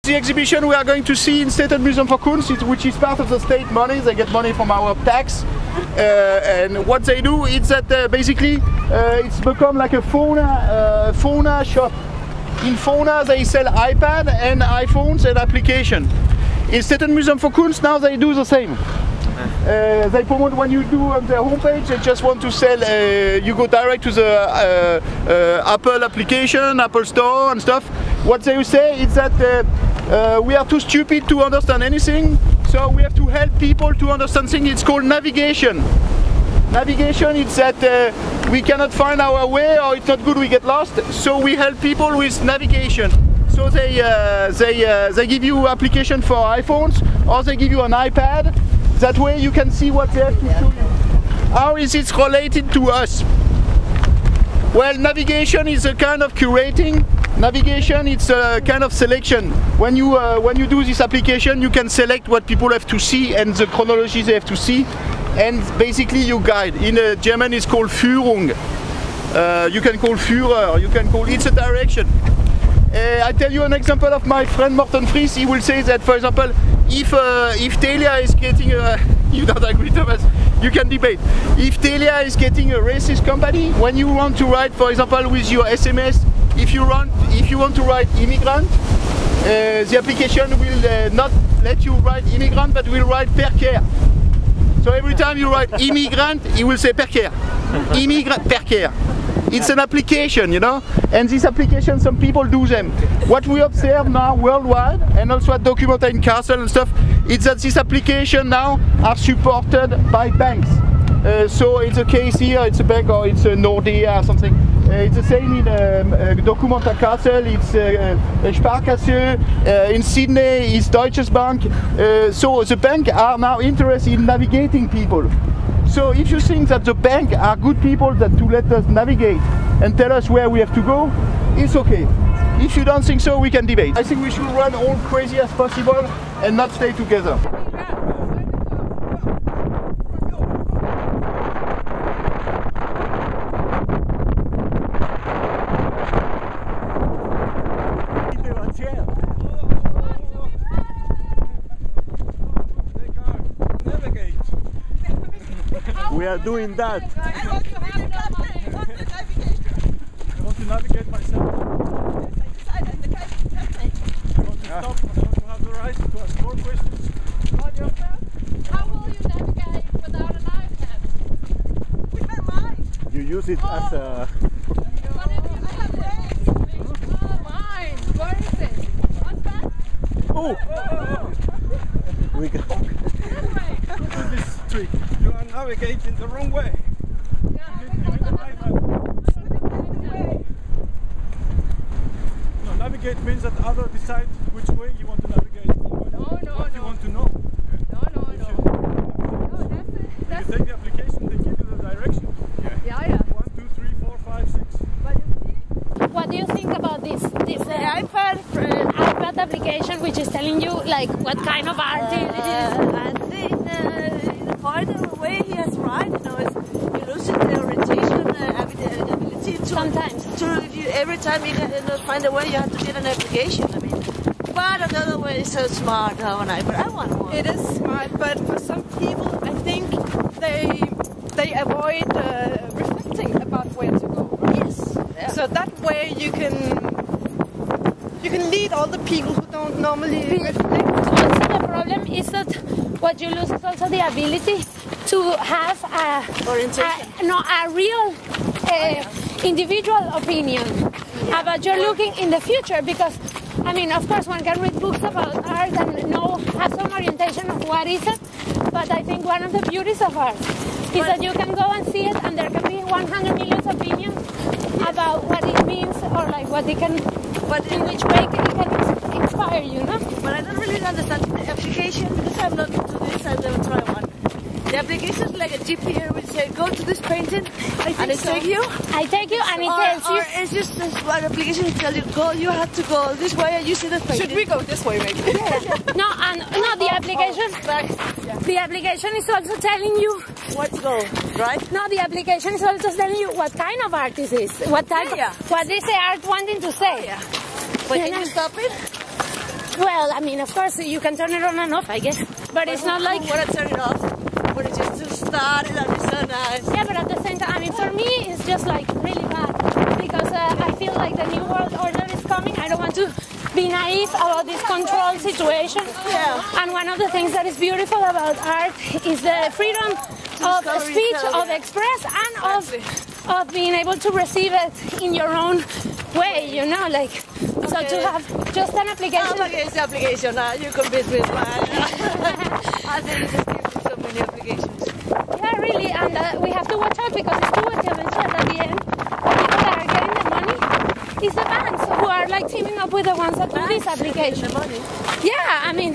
The exhibition we are going to see in Staten Museum for Kunst, which is part of the state money. They get money from our tax, and what they do is that basically it's become like a fauna shop. In fauna they sell iPad and iPhones and application. In Staten Museum for Kunst now they do the same. They promote when you do on their homepage, they just want to sell, you go direct to the Apel application, Apple Store and stuff. What they say is that we are too stupid to understand anything, so we have to help people to understand things. It's called navigation. Navigation is that we cannot find our way, or it's not good, we get lost, so we help people with navigation. So they give you application for iPhones, or they give you an iPad. That way you can see what they have to show you. How is it related to us? Well, navigation is a kind of curating. Navigation, it's a kind of selection. When you do this application, you can select what people have to see and the chronology they have to see, and basically you guide. In German it's called FUHRUNG. You can call Führer, you can call, it's a direction. I tell you an example of my friend Morten Fries. He will say that, for example, if Telia is getting a, you don't agree, Thomas, you can debate. If Telia is getting a racist company, when you want to write, for example, with your SMS, if you want to write immigrant, the application will not let you write immigrant, but will write perker. So every time you write immigrant, it will say perker. Immigrant, perker. It's an application, you know, and this application, some people do them. What we observe now worldwide, and also at Documenta in Castle and stuff, is that this application now are supported by banks. So it's a case here, it's a bank, or it's a Nordea or something. It's the same in Documenta Castle, it's Sparkasse, in Sydney it's Deutsche Bank. So the bank are now interested in navigating people. So if you think that the bank are good people that to let us navigate and tell us where we have to go, it's okay. If you don't think so, we can debate. I think we should run all crazy as possible and not stay together. We are doing that. I want to navigate myself. I want to stop. I want to have the right to ask more questions. How will you navigate without an iPad? With my mind. You use it as a... What if you have waves? Oh, mine. Where is it? What's that? Oh! We go. This way. Look at this trick. You are navigating the wrong way. No, navigate means that the other decide which way you want to navigate. What you want to know. That's You take the application, they give you the direction. yeah. 1, 2, 3, 4, 5, 6. What do you think about this iPad application, which is telling you like what kind of art it is? I think in a point of the way he has right, you know, you lose the orientation, the ability to. Sometimes. If you every time you can find a way, you have to get an application. I mean, but another way is so smart how an iPad. I want one. It is smart, but for some people, I think they avoid reflecting about where to go. Yes. Yeah. So that way you can lead all the people who don't normally reflect. Also, the problem is that what you lose is also the ability to have a real individual opinion about your looking in the future, because I mean, of course, one can read books about art and have some orientation of what is it, but I think one of the beauties of art is that you can go and see it and there can be 100 million opinions about what it means or like what it can, in which way it can inspire you, no? But I don't really understand the application because I'm not into this. I've never tried one. The application is like a GPS which say go to this painting and it take you. I take you and it tells you. Or it's just this one application tell you go. You have to go this way and you see the painting. Should we go this way, maybe? No, the application. The application is also telling you where to go, right? No, the application is also telling you what kind of art this is. What type? What is the art wanting to say? But can you stop it? Well, I mean, of course, you can turn it on and off, I guess. But it's not like... You want to turn it off? When it just started and it's so nice. Yeah, but at the same time, I mean, for me, it's just like really bad. Because I feel like the new world order is coming. I don't want to be naive about this control situation. Yeah. And one of the things that is beautiful about art is the freedom of speech, of express, and of being able to receive it in your own way, you know, like, so to have just an application. I'm against the application now, you convinced me. I think you just give me so many applications. Yeah, really, and we have to watch out because it's too eventually at the end, the people that are getting the money is the banks who are like teaming up with the ones that do this application. The money. Yeah, I mean,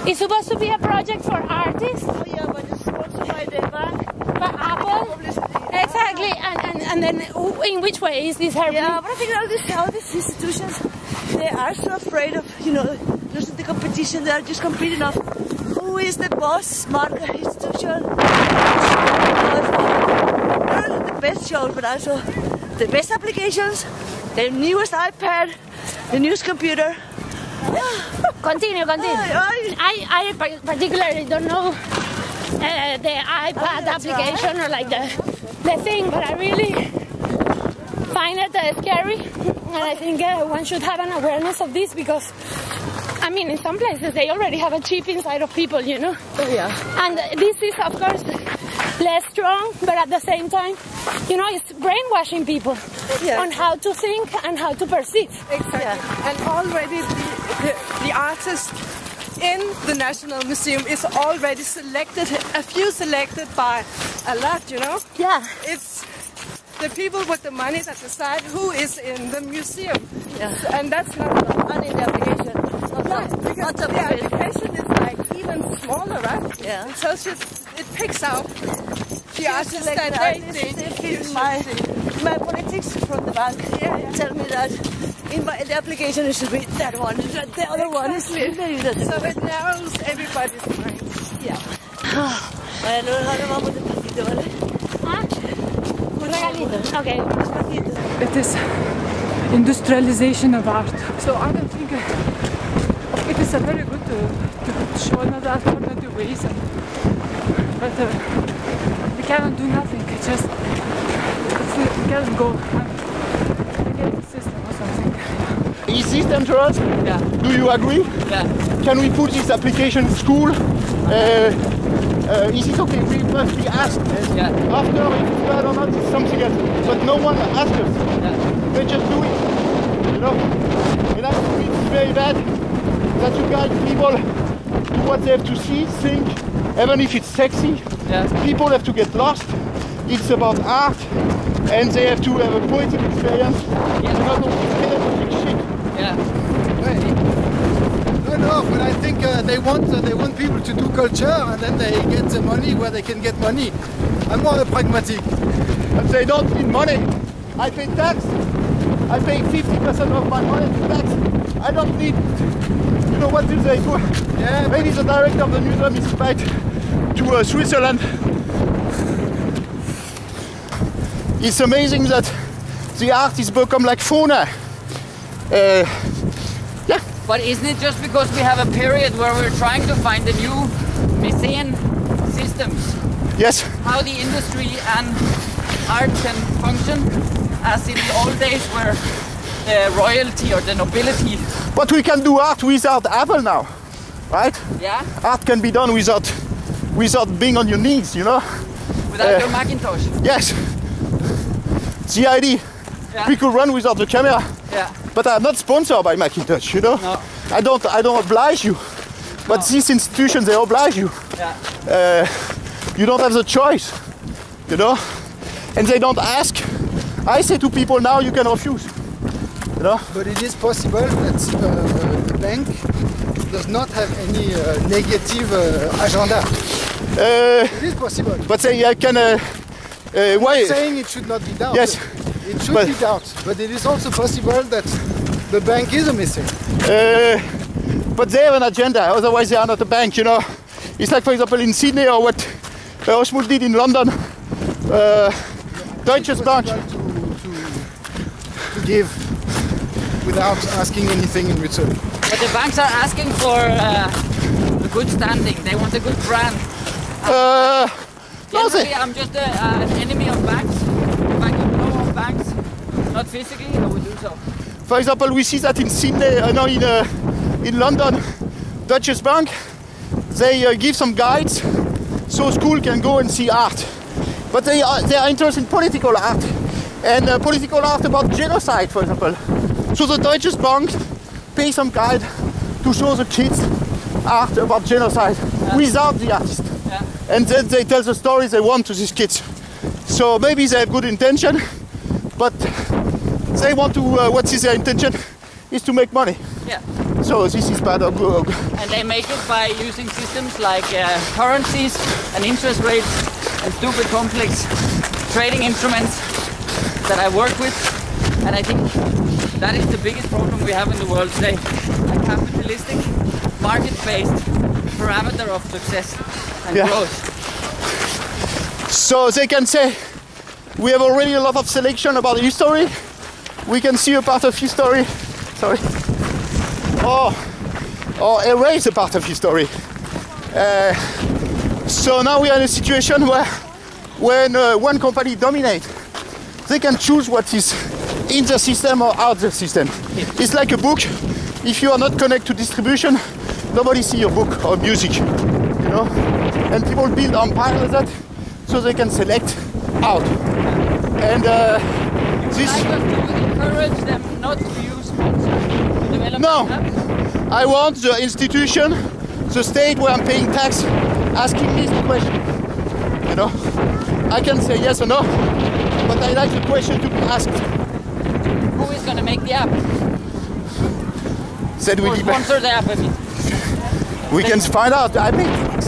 it's supposed to be a project for artists. Oh yeah, but it's sponsored by the bank. By Apel. Exactly, and then in which way is this happening? Yeah, but I think all these institutions, they are so afraid of, you know, losing the competition. They are just competing of who is the boss market institution. Not the best shows, but also the best applications, the newest iPad, the newest computer. Continue. I particularly don't know the iPad application or like the thing, but I really find it scary, and I think one should have an awareness of this because, I mean, in some places they already have a chip inside of people, you know. Oh yeah. And this is, of course, less strong, but at the same time, you know, it's brainwashing people on how to think and how to perceive. Exactly. Yeah. And already the artist in the National Museum is already selected, a few selected by a lot, you know? Yeah. It's the people with the money that decide who is in the museum. Yeah. And that's not And in the application. because the application is like even smaller, right? Yeah. So it picks out the artists Select that they think my politics from the bank tell me that in the application it should be that one, the other one is So it narrows everybody's minds. yeah. Bueno, ahora vamos despacito, ¿vale? Un regalito. Okay. It is industrialization of art. So I don't think it is a very good to show another alternative ways, but we cannot do nothing. It's just we cannot go against the system or something. Is this dangerous? Yeah. Do you agree? Yeah. Can we put this application in school? Is it okay? We must be asked. Yeah. After, if it's bad or not, it's something else. But no one asks us. Yeah. They just do it. You know? And I think it's very bad that you guide people to what they have to see, think, even if it's sexy. Yeah. People have to get lost. It's about art, and they have to have a poetic experience. Yeah. Not only pedagogic shit. Yeah. No, but I think they want people to do culture, and then they get the money where they can get money. I'm more pragmatic. And they don't need money. I pay tax. I pay 50% of my money to tax. I don't need. You know what do they do? Yeah. Maybe the director of the museum is invited to Switzerland. It's amazing that the art is become like fauna. Yeah. But isn't it just because we have a period where we're trying to find the new Messian systems? Yes. How the industry and art can function as in the old days where the royalty or the nobility. But we can do art without Apple now, right? Yeah? Art can be done without being on your knees, you know? Without your Macintosh. Yes. The idea. Yeah. We could run without the camera. Yeah. But I'm not sponsored by Macintosh, you know? No. I don't oblige you. But No. these institutions, they oblige you. Yeah. You don't have the choice, you know? And they don't ask. I say to people now, you can refuse. You know? But it is possible that the bank does not have any negative agenda. It is possible. But they can. Why? I'm saying it should not be doubted. Yes. It should be doubted. But it is also possible that the bank is a missing. But they have an agenda, otherwise they are not a bank, you know. It's like, for example, in Sydney or what Osmund did in London. Deutsche Bank. To give without asking anything in return. But the banks are asking for a good standing. They want a good brand. Generally, I'm just an enemy of banks. If I could know of banks, not physically, I would do so. For example, we see that in Sydney, in London, Deutsche Bank, they give some guides so school can go and see art. But they are interested in political art, and political art about genocide, for example. So the Deutsche Bank pay some guide to show the kids art about genocide without the artist. Yeah. And then they tell the stories they want to these kids. So maybe they have good intention, but they want to, what is their intention? Is to make money. Yeah. So this is bad or good. And they make it by using systems like currencies and interest rates and stupid complex trading instruments that I work with. And I think that is the biggest problem we have in the world today. A capitalistic, market-based parameter of success and growth. So they can say, we have already a lot of selection about history. We can see a part of history, sorry, or erase a part of history. So now we are in a situation where when one company dominates, they can choose what is in the system or out the system. It's like a book. If you are not connected to distribution, nobody sees your book or music, you know? And people build empires like that so they can select out. And this... I have to encourage them not to use sponsors to develop apps. I want the institution, the state where I'm paying tax, asking me the question. You know? I can say yes or no, but I like the question to be asked. Who is going to make the app? Said we sponsor the app, I mean. We can find out. I think